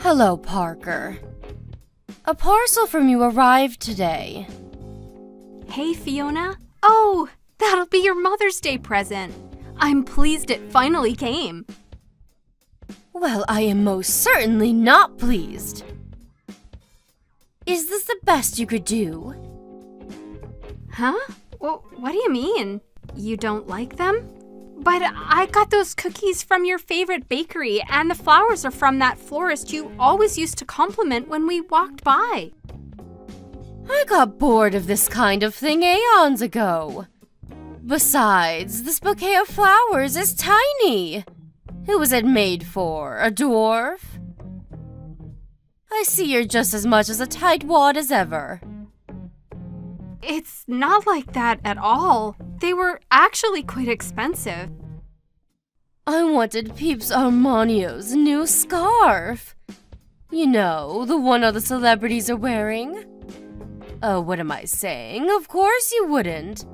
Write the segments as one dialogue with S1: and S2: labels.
S1: Hello, Parker. A parcel from you arrived today.
S2: Hey, Fiona. Oh, that'll be your Mother's Day present. I'm pleased it finally came.
S1: Well, I am most certainly not pleased. Is this the best you could do?
S2: Huh? Well, what do you mean? You don't like them? But I got those cookies from your favorite bakery, and the flowers are from that florist you always used to compliment when we walked by.
S1: I got bored of this kind of thing aeons ago. Besides, this bouquet of flowers is tiny. Who was it made for? A dwarf? I see you're just as much as a tightwad as ever.
S2: It's not like that at all. They were actually quite expensive.
S1: I wanted Peeps Armanio's new scarf. You know, the one all the celebrities are wearing. Oh, what am I saying? Of course you wouldn't.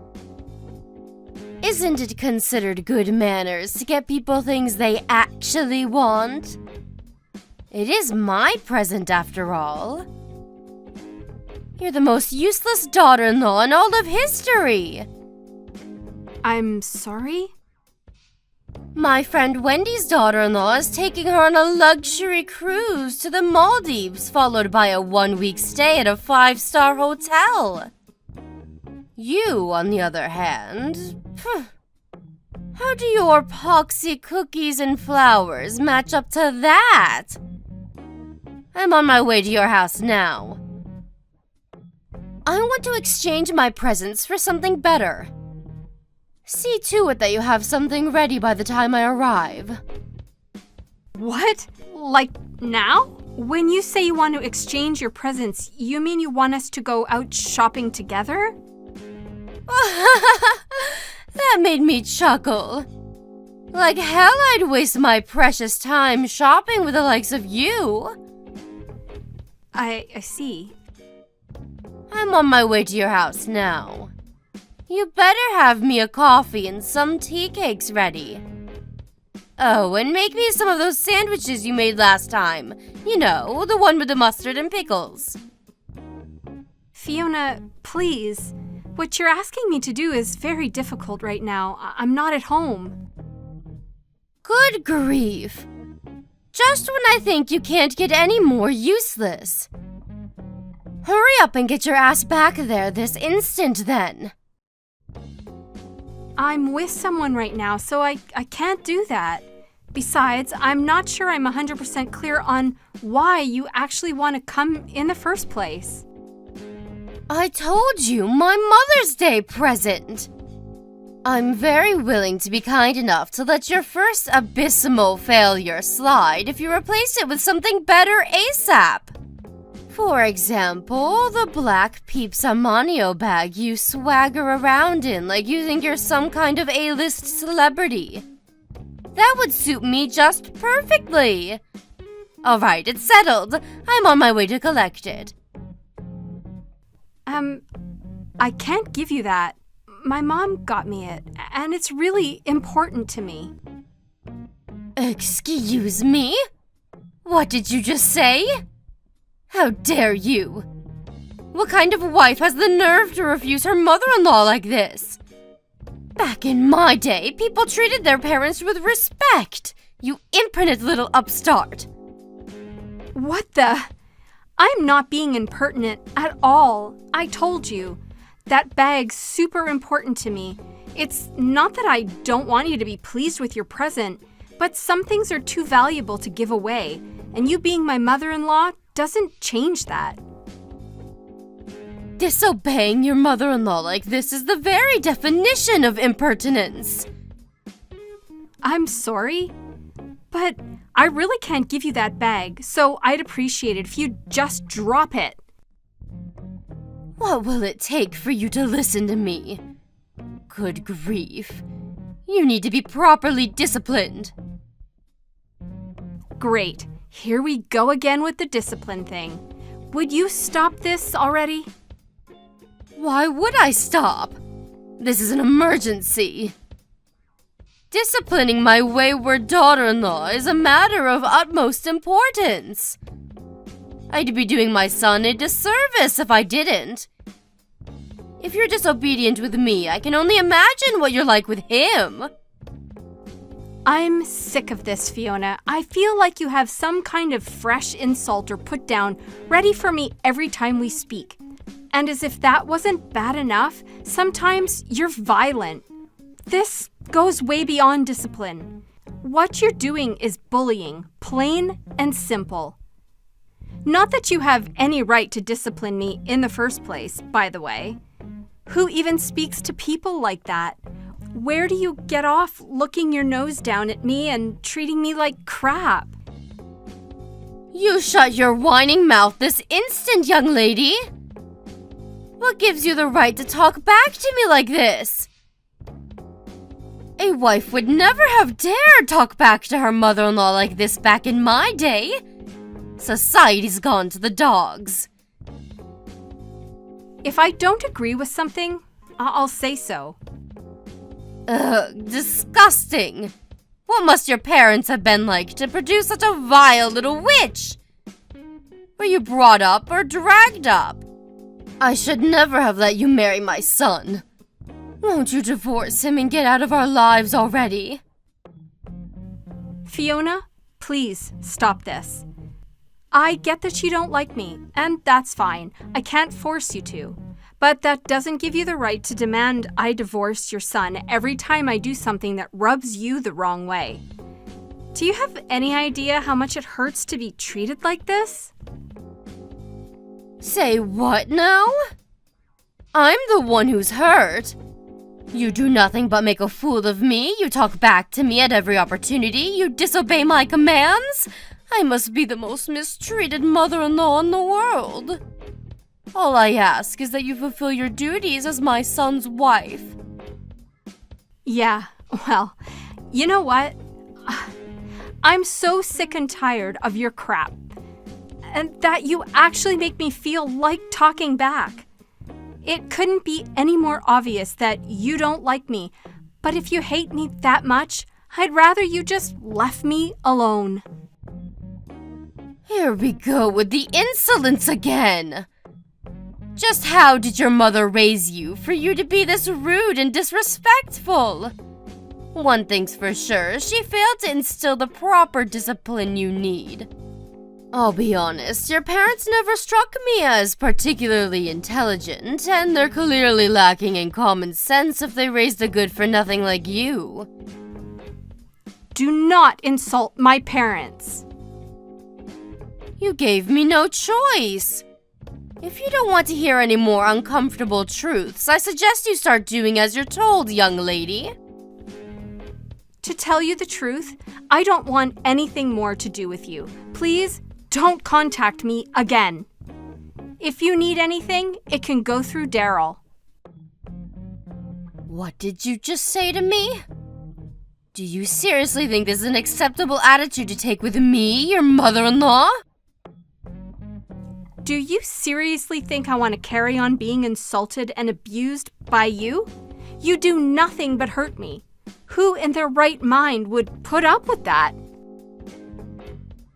S1: Isn't it considered good manners to get people things they actually want? It is my present, after all. You're the most useless daughter-in-law in all of history.
S2: I'm sorry?
S1: My friend Wendy's daughter-in-law is taking her on a luxury cruise to the Maldives, followed by a 1-week stay at a 5-star hotel. You, on the other hand, how do your poxy cookies and flowers match up to that? I'm on my way to your house now. I want to exchange my presents for something better. See to it that you have something ready by the time I arrive.
S2: What? Like now? When you say you want to exchange your presents, you mean you want us to go out shopping together?
S1: That made me chuckle. Like hell I'd waste my precious time shopping with the likes of you.
S2: I see.
S1: I'm on my way to your house now. You better have me a coffee and some tea cakes ready. Oh, and make me some of those sandwiches you made last time. You know, the one with the mustard and pickles.
S2: Fiona, please. What you're asking me to do is very difficult right now. I'm not at home.
S1: Good grief. Just when I think you can't get any more useless. Hurry up and get your ass back there this instant, then.
S2: I'm with someone right now, so I can't do that. Besides, I'm not sure I'm 100% clear on why you actually want to come in the first place.
S1: I told you, my Mother's Day present. I'm very willing to be kind enough to let your first abysmal failure slide if you replace it with something better ASAP. For example, the black Peeps Armanio bag you swagger around in like you think you're some kind of A-list celebrity. That would suit me just perfectly. Alright, it's settled. I'm on my way to collect it.
S2: I can't give you that. My mom got me it, and it's really important to me.
S1: Excuse me? What did you just say? How dare you? What kind of wife has the nerve to refuse her mother-in-law like this? Back in my day, people treated their parents with respect. You impertinent little upstart.
S2: What the? I'm not being impertinent at all. I told you. That bag's super important to me. It's not that I don't want you to be pleased with your present, but some things are too valuable to give away, and you being my mother-in-law doesn't change that.
S1: Disobeying your mother-in-law like this is the very definition of impertinence.
S2: I'm sorry, but I really can't give you that bag, so I'd appreciate it if you'd just drop it.
S1: What will it take for you to listen to me? Good grief. You need to be properly disciplined.
S2: Great. Here we go again with the discipline thing. Would you stop this already?
S1: Why would I stop? This is an emergency. Disciplining my wayward daughter-in-law is a matter of utmost importance. I'd be doing my son a disservice if I didn't. If you're disobedient with me, I can only imagine what you're like with him.
S2: I'm sick of this, Fiona. I feel like you have some kind of fresh insult or put down ready for me every time we speak. And as if that wasn't bad enough, sometimes you're violent. This goes way beyond discipline. What you're doing is bullying, plain and simple. Not that you have any right to discipline me in the first place, by the way. Who even speaks to people like that? Where do you get off looking your nose down at me and treating me like crap?
S1: You shut your whining mouth this instant, young lady! What gives you the right to talk back to me like this? A wife would never have dared talk back to her mother-in-law like this back in my day. Society's gone to the dogs.
S2: If I don't agree with something, I'll say so.
S1: Ugh, disgusting. What must your parents have been like to produce such a vile little witch? Were you brought up or dragged up? I should never have let you marry my son. Won't you divorce him and get out of our lives already?
S2: Fiona, please stop this. I get that you don't like me, and that's fine. I can't force you to. But that doesn't give you the right to demand I divorce your son every time I do something that rubs you the wrong way. Do you have any idea how much it hurts to be treated like this?
S1: Say what now? I'm the one who's hurt. You do nothing but make a fool of me. You talk back to me at every opportunity. You disobey my commands. I must be the most mistreated mother-in-law in the world. All I ask is that you fulfill your duties as my son's wife.
S2: Yeah, well, you know what? I'm so sick and tired of your crap. And that you actually make me feel like talking back. It couldn't be any more obvious that you don't like me. But if you hate me that much, I'd rather you just left me alone.
S1: Here we go with the insolence again. Just how did your mother raise you for you to be this rude and disrespectful? One thing's for sure, she failed to instill the proper discipline you need. I'll be honest, your parents never struck me as particularly intelligent, and they're clearly lacking in common sense if they raised a good-for-nothing like you.
S2: Do not insult my parents.
S1: You gave me no choice. If you don't want to hear any more uncomfortable truths, I suggest you start doing as you're told, young lady.
S2: To tell you the truth, I don't want anything more to do with you. Please, don't contact me again. If you need anything, it can go through Daryl.
S1: What did you just say to me? Do you seriously think this is an acceptable attitude to take with me, your mother-in-law?
S2: Do you seriously think I want to carry on being insulted and abused by you? You do nothing but hurt me. Who in their right mind would put up with that?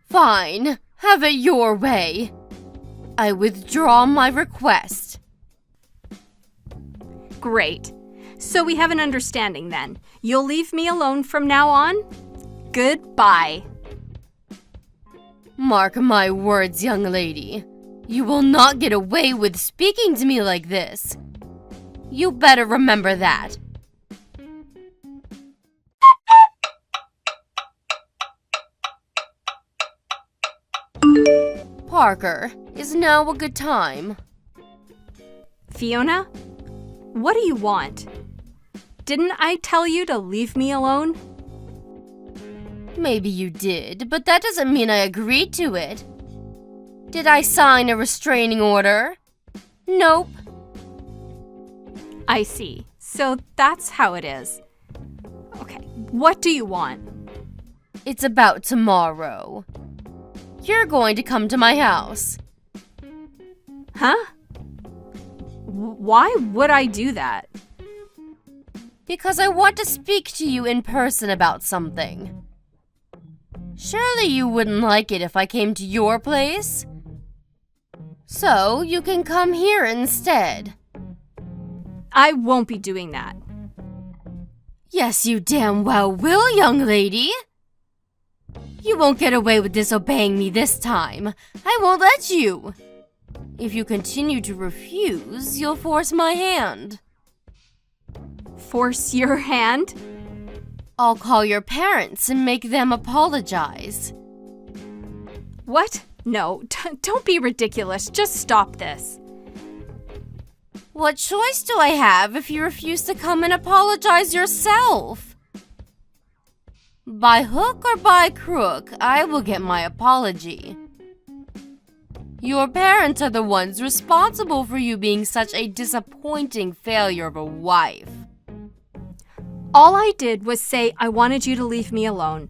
S1: Fine. Have it your way. I withdraw my request.
S2: Great. So we have an understanding then. You'll leave me alone from now on? Goodbye.
S1: Mark my words, young lady. You will not get away with speaking to me like this. You better remember that. Parker, is now a good time?
S2: Fiona, what do you want? Didn't I tell you to leave me alone?
S1: Maybe you did, but that doesn't mean I agreed to it. Did I sign a restraining order? Nope.
S2: I see. So that's how it is. Okay, what do you want?
S1: It's about tomorrow. You're going to come to my house.
S2: Huh? Why would I do that?
S1: Because I want to speak to you in person about something. Surely you wouldn't like it if I came to your place? So you can come here instead.
S2: I won't be doing that.
S1: Yes, you damn well will, young lady. You won't get away with disobeying me this time. I won't let you. If you continue to refuse, you'll force my hand.
S2: Force your hand?
S1: I'll call your parents and make them apologize.
S2: What? No, don't be ridiculous. Just stop this.
S1: What choice do I have if you refuse to come and apologize yourself? By hook or by crook, I will get my apology. Your parents are the ones responsible for you being such a disappointing failure of a wife.
S2: All I did was say I wanted you to leave me alone.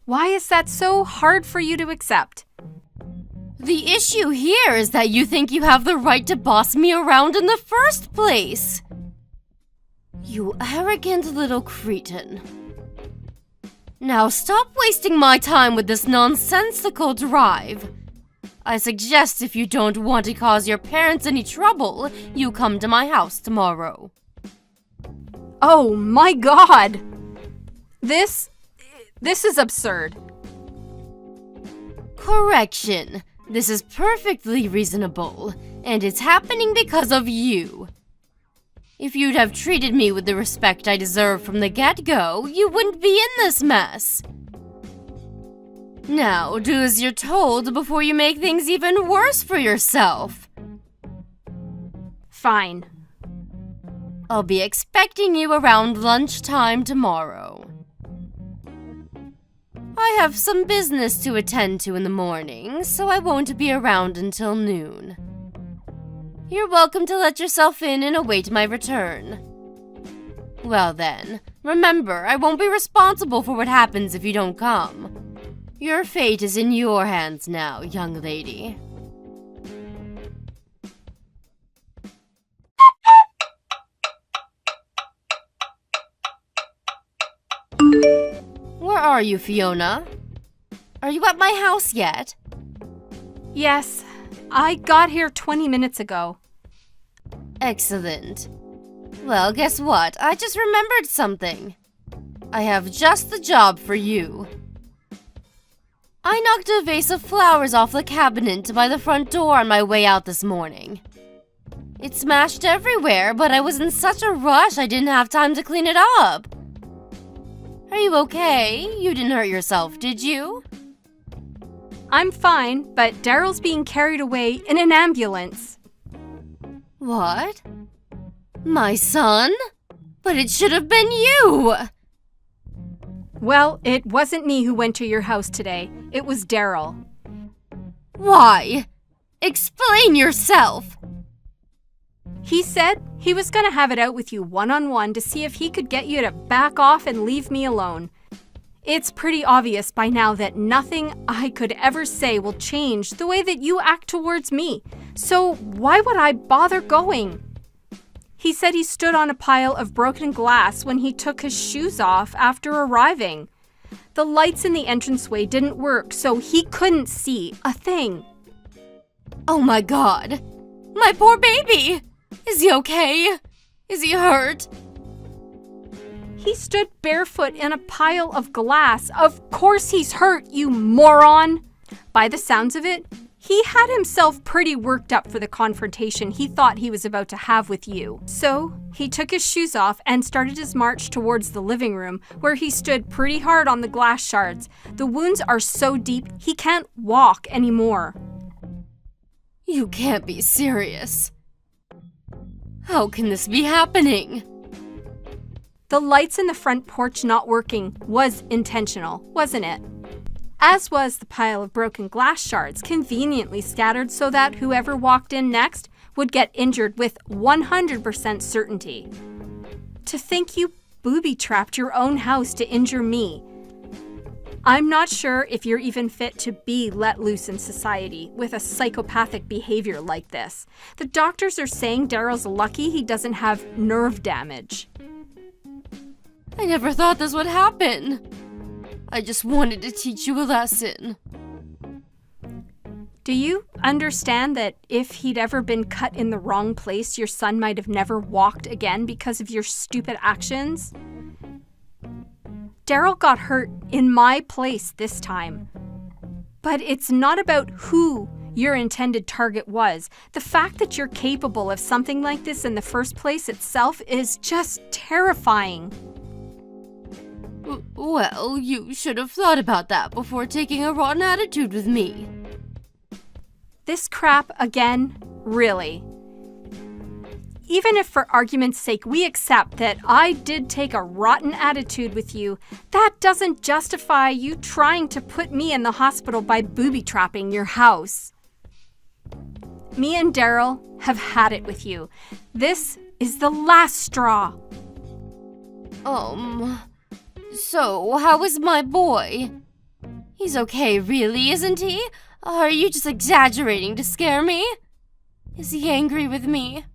S2: Why is that so hard for you to accept?
S1: The issue here is that you think you have the right to boss me around in the first place. You arrogant little cretin. Now stop wasting my time with this nonsensical drive. I suggest if you don't want to cause your parents any trouble, you come to my house tomorrow.
S2: Oh my God! This is absurd.
S1: Correction. This is perfectly reasonable, and it's happening because of you. If you'd have treated me with the respect I deserve from the get-go, you wouldn't be in this mess. Now, do as you're told before you make things even worse for yourself.
S2: Fine.
S1: I'll be expecting you around lunchtime tomorrow. I have some business to attend to in the morning, so I won't be around until noon. You're welcome to let yourself in and await my return. Well then, remember, I won't be responsible for what happens if you don't come. Your fate is in your hands now, young lady. Where are you, Fiona? Are you at my house yet?
S2: Yes, I got here 20 minutes ago.
S1: Excellent. Well, guess what? I just remembered something. I have just the job for you. I knocked a vase of flowers off the cabinet by the front door on my way out this morning. It smashed everywhere, but I was in such a rush I didn't have time to clean it up. Are you okay? You didn't hurt yourself, did you?
S2: I'm fine, but Daryl's being carried away in an ambulance.
S1: What? My son? But it should have been you!
S2: Well, it wasn't me who went to your house today. It was Daryl.
S1: Why? Explain yourself!
S2: He said he was going to have it out with you one-on-one to see if he could get you to back off and leave me alone. It's pretty obvious by now that nothing I could ever say will change the way that you act towards me. So why would I bother going? He said he stood on a pile of broken glass when he took his shoes off after arriving. The lights in the entranceway didn't work, so he couldn't see a thing.
S1: Oh my God! My poor baby! Is he okay? Is he hurt?
S2: He stood barefoot in a pile of glass. Of course he's hurt, you moron! By the sounds of it, he had himself pretty worked up for the confrontation he thought he was about to have with you. So, he took his shoes off and started his march towards the living room, where he stood pretty hard on the glass shards. The wounds are so deep, he can't walk anymore.
S1: You can't be serious. How can this be happening?
S2: The lights in the front porch not working was intentional, wasn't it? As was the pile of broken glass shards conveniently scattered so that whoever walked in next would get injured with 100% certainty. To think you booby-trapped your own house to injure me. I'm not sure if you're even fit to be let loose in society with a psychopathic behavior like this. The doctors are saying Daryl's lucky he doesn't have nerve damage.
S1: I never thought this would happen. I just wanted to teach you a lesson.
S2: Do you? understand that if he'd ever been cut in the wrong place, your son might have never walked again because of your stupid actions? Daryl got hurt in my place this time. But it's not about who your intended target was. The fact that you're capable of something like this in the first place itself is just terrifying.
S1: Well, you should have thought about that before taking a rotten attitude with me.
S2: This crap again? Really? Even if for argument's sake we accept that I did take a rotten attitude with you, that doesn't justify you trying to put me in the hospital by booby-trapping your house. Me and Daryl have had it with you. This is the last straw.
S1: So how is my boy? He's okay, really, isn't he? Are you just exaggerating to scare me? Is he angry with me?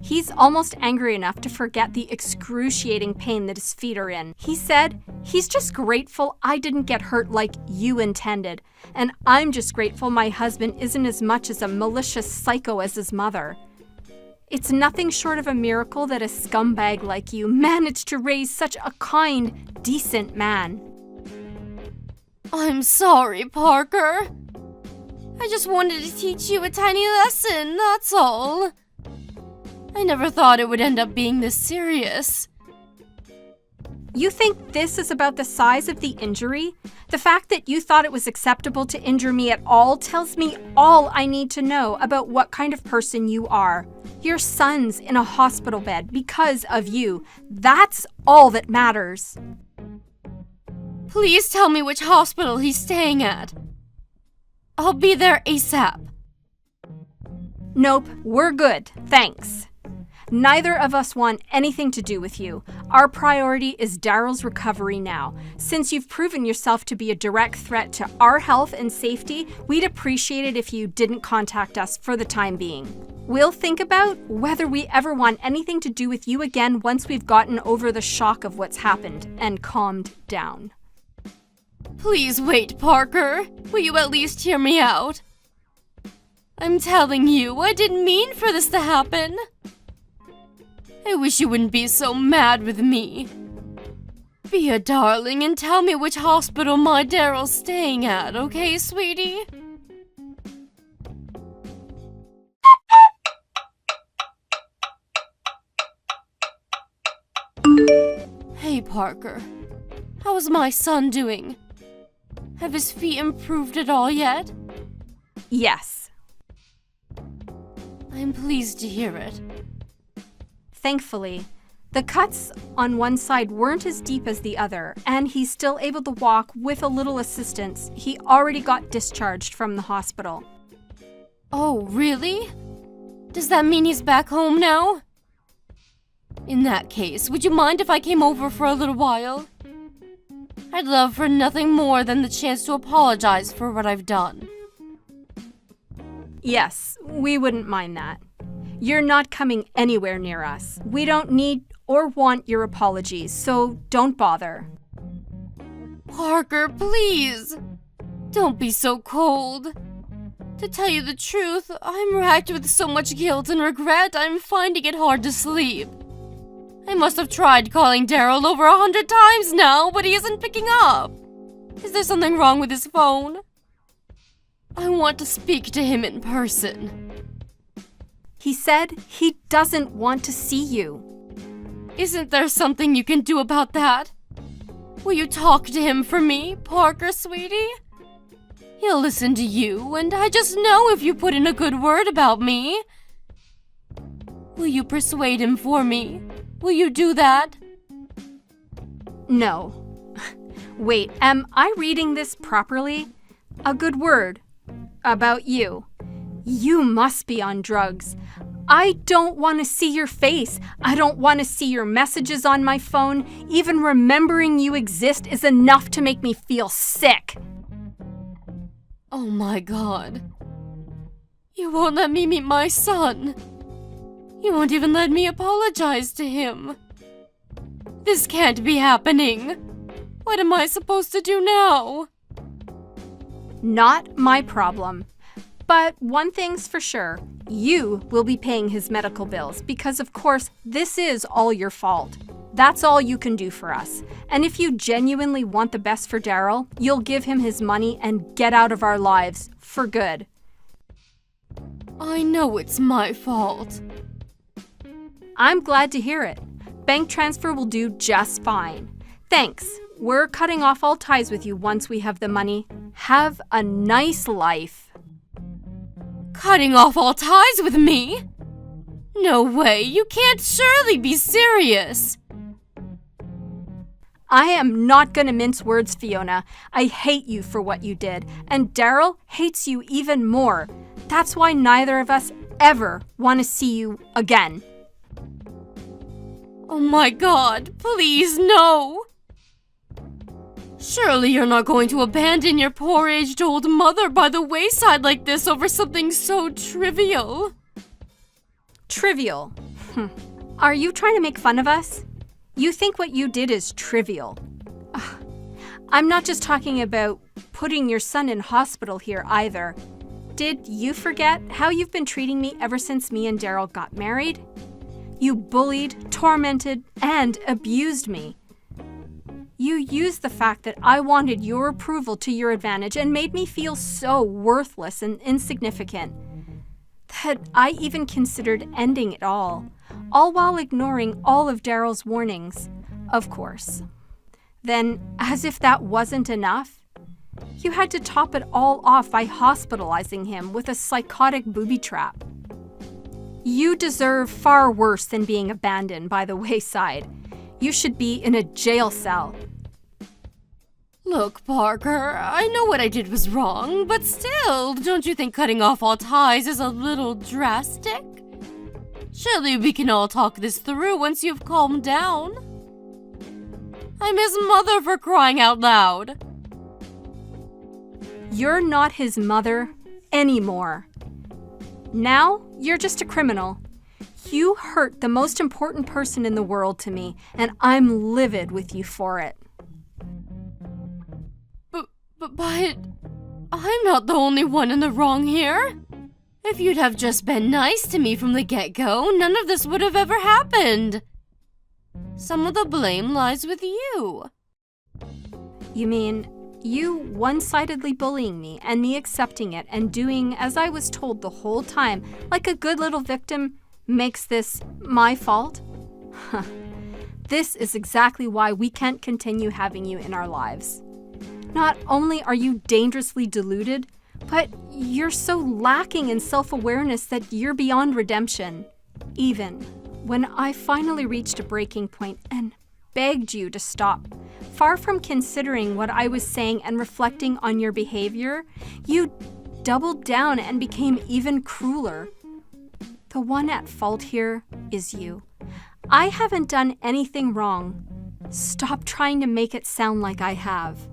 S2: He's almost angry enough to forget the excruciating pain that his feet are in. He said he's just grateful I didn't get hurt like you intended. And I'm just grateful my husband isn't as much as a malicious psycho as his mother. It's nothing short of a miracle that a scumbag like you managed to raise such a kind, decent man.
S1: I'm sorry, Parker. I just wanted to teach you a tiny lesson, that's all. I never thought it would end up being this serious.
S2: You think this is about the size of the injury? The fact that you thought it was acceptable to injure me at all tells me all I need to know about what kind of person you are. Your son's in a hospital bed because of you. That's all that matters.
S1: Please tell me which hospital he's staying at. I'll be there ASAP.
S2: Nope, we're good, thanks. Neither of us want anything to do with you. Our priority is Daryl's recovery now. Since you've proven yourself to be a direct threat to our health and safety, we'd appreciate it if you didn't contact us for the time being. We'll think about whether we ever want anything to do with you again once we've gotten over the shock of what's happened and calmed down.
S1: Please wait, Parker. Will you at least hear me out? I'm telling you, I didn't mean for this to happen. I wish you wouldn't be so mad with me. Be a darling and tell me which hospital my Daryl's staying at, okay, sweetie? Hey, Parker. How is my son doing? Have his feet improved at all yet?
S2: Yes.
S1: I'm pleased to hear it.
S2: Thankfully, the cuts on one side weren't as deep as the other, and he's still able to walk with a little assistance. He already got discharged from the hospital.
S1: Oh, really? Does that mean he's back home now? In that case, would you mind if I came over for a little while? I'd love for nothing more than the chance to apologize for what I've done.
S2: Yes, we wouldn't mind that. You're not coming anywhere near us. We don't need or want your apologies, so don't bother.
S1: Parker, please! Don't be so cold. To tell you the truth, I'm racked with so much guilt and regret, I'm finding it hard to sleep. I must have tried calling Daryl over 100 times now, but he isn't picking up. Is there something wrong with his phone? I want to speak to him in person.
S2: He said he doesn't want to see you.
S1: Isn't there something you can do about that? Will you talk to him for me, Parker, sweetie? He'll listen to you, and I just know if you put in a good word about me. Will you persuade him for me? Will you do that?
S2: No. Wait, am I reading this properly? A good word about you. You must be on drugs. I don't want to see your face. I don't want to see your messages on my phone. Even remembering you exist is enough to make me feel sick.
S1: Oh my God. You won't let me meet my son. You won't even let me apologize to him. This can't be happening. What am I supposed to do now?
S2: Not my problem. But one thing's for sure, you will be paying his medical bills because, of course, this is all your fault. That's all you can do for us. And if you genuinely want the best for Daryl, you'll give him his money and get out of our lives for good.
S1: I know it's my fault.
S2: I'm glad to hear it. Bank transfer will do just fine. Thanks. We're cutting off all ties with you once we have the money. Have a nice life.
S1: Cutting off all ties with me? No way, you can't surely be serious.
S2: I am not gonna mince words, Fiona. I hate you for what you did, and Daryl hates you even more. That's why neither of us ever want to see you again.
S1: Oh my God, please no. Surely you're not going to abandon your poor aged-old mother by the wayside like this over something so trivial.
S2: Trivial? Are you trying to make fun of us? You think what you did is trivial. I'm not just talking about putting your son in hospital here either. Did you forget how you've been treating me ever since me and Daryl got married? You bullied, tormented, and abused me. You used the fact that I wanted your approval to your advantage and made me feel so worthless and insignificant that I even considered ending it all while ignoring all of Daryl's warnings, of course. Then, as if that wasn't enough, you had to top it all off by hospitalizing him with a psychotic booby trap. You deserve far worse than being abandoned by the wayside. You should be in a jail cell.
S1: Look, Parker, I know what I did was wrong, but still, don't you think cutting off all ties is a little drastic? Surely we can all talk this through once you've calmed down. I'm his mother, for crying out loud.
S2: You're not his mother anymore. Now, you're just a criminal. You hurt the most important person in the world to me, and I'm livid with you for it.
S1: But I'm not the only one in the wrong here. If you'd have just been nice to me from the get-go, none of this would have ever happened. Some of the blame lies with you.
S2: You mean you one-sidedly bullying me and me accepting it and doing as I was told the whole time, like a good little victim, makes this my fault? This is exactly why we can't continue having you in our lives. Not only are you dangerously deluded, but you're so lacking in self-awareness that you're beyond redemption. Even when I finally reached a breaking point and begged you to stop, far from considering what I was saying and reflecting on your behavior, you doubled down and became even crueler. The one at fault here is you. I haven't done anything wrong. Stop trying to make it sound like I have.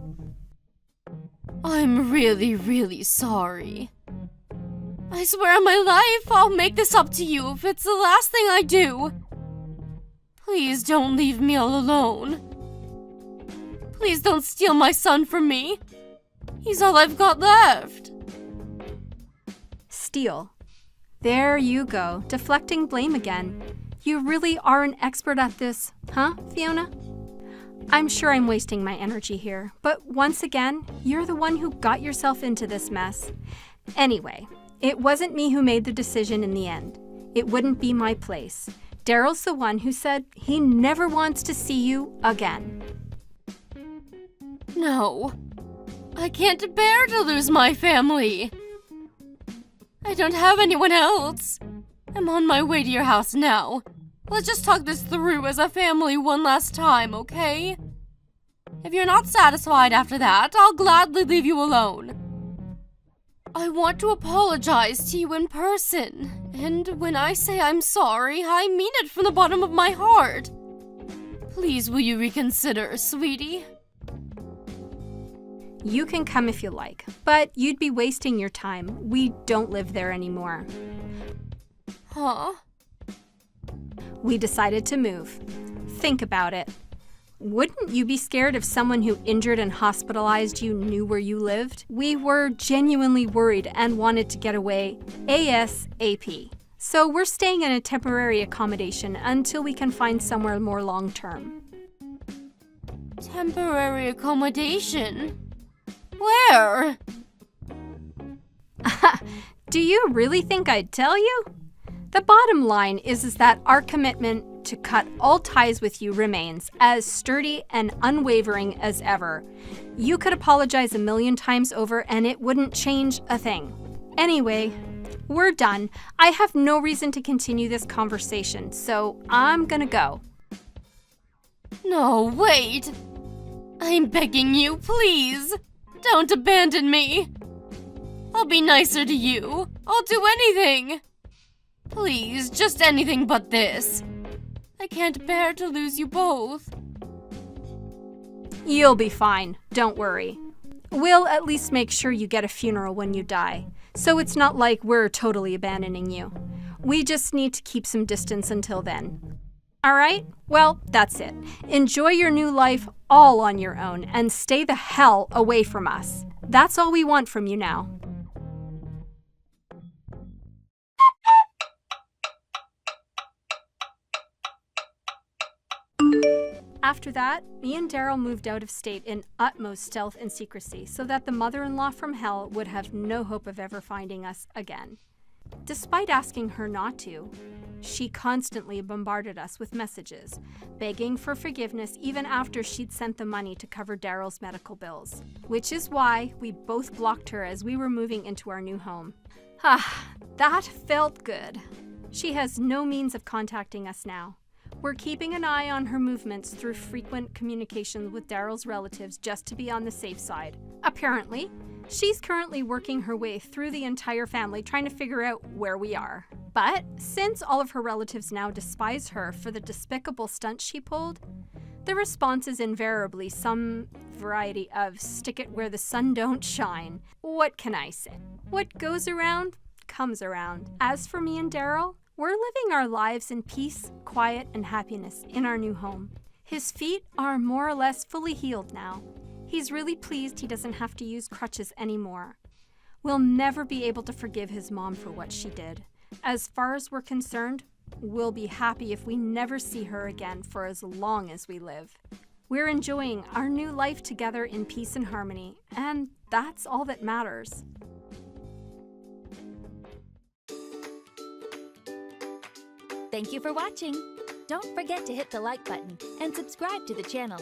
S1: I'm really, really sorry. I swear on my life, I'll make this up to you if it's the last thing I do. Please don't leave me all alone. Please don't steal my son from me. He's all I've got left.
S2: Steal. There you go, deflecting blame again. You really are an expert at this, huh, Fiona? I'm sure I'm wasting my energy here, but once again, you're the one who got yourself into this mess. Anyway, it wasn't me who made the decision in the end. It wouldn't be my place. Daryl's the one who said he never wants to see you again.
S1: No, I can't bear to lose my family. I don't have anyone else. I'm on my way to your house now. Let's just talk this through as a family one last time, okay? If you're not satisfied after that, I'll gladly leave you alone. I want to apologize to you in person, and when I say I'm sorry, I mean it from the bottom of my heart. Please, will you reconsider, sweetie?
S2: You can come if you like, but you'd be wasting your time. We don't live there anymore.
S1: Huh?
S2: We decided to move. Think about it. Wouldn't you be scared if someone who injured and hospitalized you knew where you lived? We were genuinely worried and wanted to get away ASAP. So we're staying in a temporary accommodation until we can find somewhere more long-term.
S1: Temporary accommodation? Where?
S2: Do you really think I'd tell you? The bottom line is that our commitment to cut all ties with you remains as sturdy and unwavering as ever. You could apologize a million times over and it wouldn't change a thing. Anyway, we're done. I have no reason to continue this conversation, so I'm gonna go.
S1: No, wait. I'm begging you, please. Don't abandon me. I'll be nicer to you. I'll do anything. Please, just anything but this. I can't bear to lose you both.
S2: You'll be fine, don't worry. We'll at least make sure you get a funeral when you die, so it's not like we're totally abandoning you. We just need to keep some distance until then. Alright? Well, that's it. Enjoy your new life all on your own and stay the hell away from us. That's all we want from you now. After that, me and Daryl moved out of state in utmost stealth and secrecy so that the mother-in-law from hell would have no hope of ever finding us again. Despite asking her not to, she constantly bombarded us with messages, begging for forgiveness even after she'd sent the money to cover Daryl's medical bills, which is why we both blocked her as we were moving into our new home. That felt good. She has no means of contacting us now. We're keeping an eye on her movements through frequent communications with Daryl's relatives just to be on the safe side. Apparently, she's currently working her way through the entire family trying to figure out where we are. But since all of her relatives now despise her for the despicable stunts she pulled, the response is invariably some variety of stick it where the sun don't shine. What can I say? What goes around comes around. As for me and Daryl, we're living our lives in peace, quiet, and happiness in our new home. His feet are more or less fully healed now. He's really pleased he doesn't have to use crutches anymore. We'll never be able to forgive his mom for what she did. As far as we're concerned, we'll be happy if we never see her again for as long as we live. We're enjoying our new life together in peace and harmony, and that's all that matters.
S3: Thank you for watching. Don't forget to hit the like button and subscribe to the channel.